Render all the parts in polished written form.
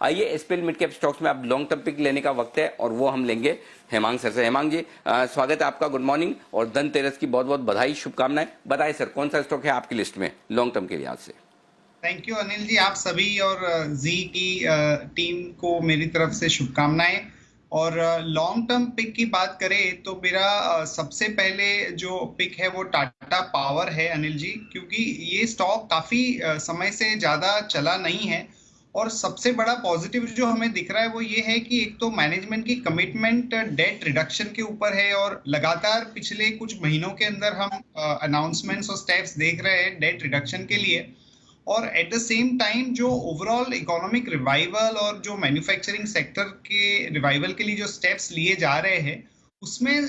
आइए SPL mid cap stocks में आप लॉन्ग टर्म पिक लेने का वक्त है और वो हम लेंगे हेमांग सर से। हेमांग जी स्वागत है आपका, गुड मॉर्निंग और धनतेरस की बहुत बहुत बधाई, शुभकामनाएं। बताइए सर कौन सा स्टॉक है आपकी लिस्ट में लॉन्ग टर्म के लिहाज से? थैंक यू अनिल जी, आप सभी और जी की टीम को मेरी तरफ से शुभकामनाएं। और लॉन्ग टर्म पिक की बात करें तो मेरा सबसे पहले जो पिक है वो टाटा पावर है अनिल जी, क्योंकि ये स्टॉक काफी समय से ज्यादा चला नहीं है। और सबसे बड़ा पॉजिटिव जो हमें दिख रहा है वो ये है कि एक तो मैनेजमेंट की कमिटमेंट डेट रिडक्शन के ऊपर है और लगातार पिछले कुछ महीनों के अंदर हम अनाउंसमेंट्स और स्टेप्स देख रहे हैं डेट रिडक्शन के लिए। और एट द सेम टाइम जो ओवरऑल इकोनॉमिक रिवाइवल और जो मैन्युफैक्चरिंग सेक्टर के रिवाइवल के लिए जो स्टेप्स लिए जा रहे हैं उसमें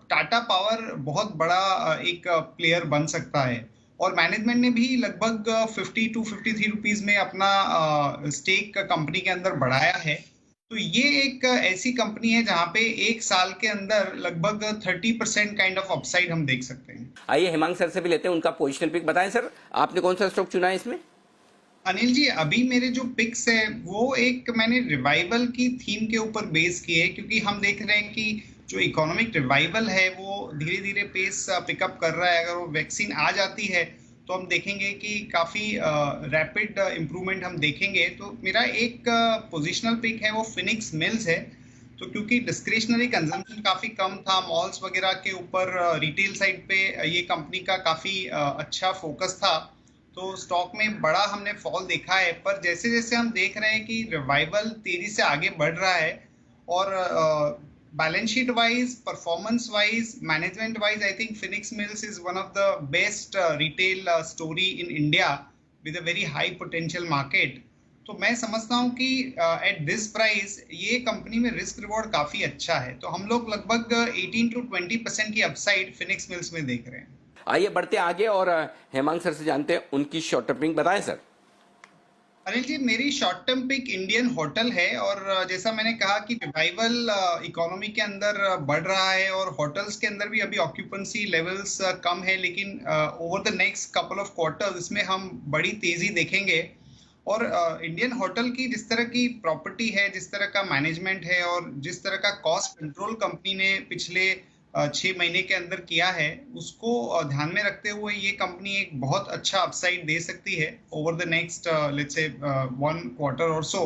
टाटा पावर बहुत बड़ा एक प्लेयर बन सकता है। और मैनेजमेंट ने भी लगभग 50 टू 53 रुपीज में अपना स्टेक कंपनी के अंदर बढ़ाया है। तो ये एक ऐसी कंपनी है जहां पे एक साल के अंदर लगभग 30% काइंड ऑफ अपसाइड हम देख सकते हैं। आइए हेमांग सर से भी लेते हैं उनका पोजिशनल पिक। बताएं सर आपने कौन सा स्टॉक चुना है इसमें? अनिल जी, अभी मेरे जो पिक्स है वो एक मैंने रिवाइवल की थीम के ऊपर बेस किए, क्योंकि हम देख रहे हैं कि जो इकोनॉमिक रिवाइवल है वो धीरे धीरे पेस पिकअप कर रहा है। अगर वो वैक्सीन आ जाती है तो हम देखेंगे कि काफी रैपिड इम्प्रूवमेंट हम देखेंगे। तो मेरा एक पोजिशनल पिक है वो फिनिक्स मिल्स है। तो क्योंकि डिस्क्रिशनरी कंजम्पशन काफी कम था मॉल्स वगैरह के ऊपर, रिटेल साइड पे ये कंपनी का काफी अच्छा फोकस था, तो स्टॉक में बड़ा हमने फॉल देखा है। पर जैसे जैसे हम देख रहे हैं कि रिवाइवल तेजी से आगे बढ़ रहा है और balance sheet wise, performance wise, management wise, I think Phoenix mills is one of the best retail story in India with a very high potential market. तो मैं समझता हूँ कि एट दिस प्राइस ये कंपनी में रिस्क रिवॉर्ड काफी अच्छा है। तो हम लोग लगभग 18 टू 20% की अपसाइड फिनिक्स मिल्स में देख रहे हैं। आइए बढ़ते आगे और हेमांग सर से जानते हैं उनकी शॉर्ट टर्म पिक। बताएं सर। अनिल जी, मेरी short term pick Indian hotel है। और जैसा मैंने कहा कि रिवाइवल इकोनॉमी के अंदर बढ़ रहा है और होटल्स के अंदर भी अभी ऑक्यूपेंसी लेवल्स कम है, लेकिन over the next couple of quarters इसमें हम बड़ी तेजी देखेंगे। और इंडियन होटल की जिस तरह की प्रॉपर्टी है, जिस तरह का मैनेजमेंट है और जिस तरह का कॉस्ट कंट्रोल कंपनी ने पिछले 6 महीने के अंदर किया है, उसको ध्यान में रखते हुए ये कंपनी एक बहुत अच्छा अपसाइड दे सकती है over the next let's say 1 quarter और सो।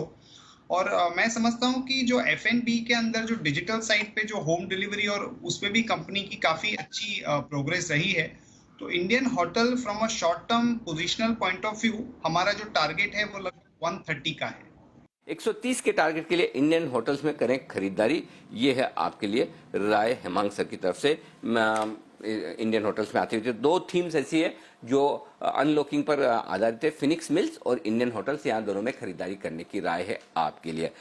और मैं समझता हूँ कि जो F&B के अंदर जो डिजिटल साइड पे जो होम डिलीवरी और उस पे भी कंपनी की काफी अच्छी प्रोग्रेस रही है। तो Indian hotel from a short term positional point of view हमारा जो टारगेट है वो लगभग 130 का है। 130 के टारगेट के लिए इंडियन होटल्स में करें खरीदारी, ये है आपके लिए राय हेमांग सर की तरफ से। इंडियन होटल्स में आती हुई दो थीम्स ऐसी है जो अनलॉकिंग पर आधारित है, फिनिक्स मिल्स और इंडियन होटल्स, यहाँ दोनों में खरीदारी करने की राय है आपके लिए।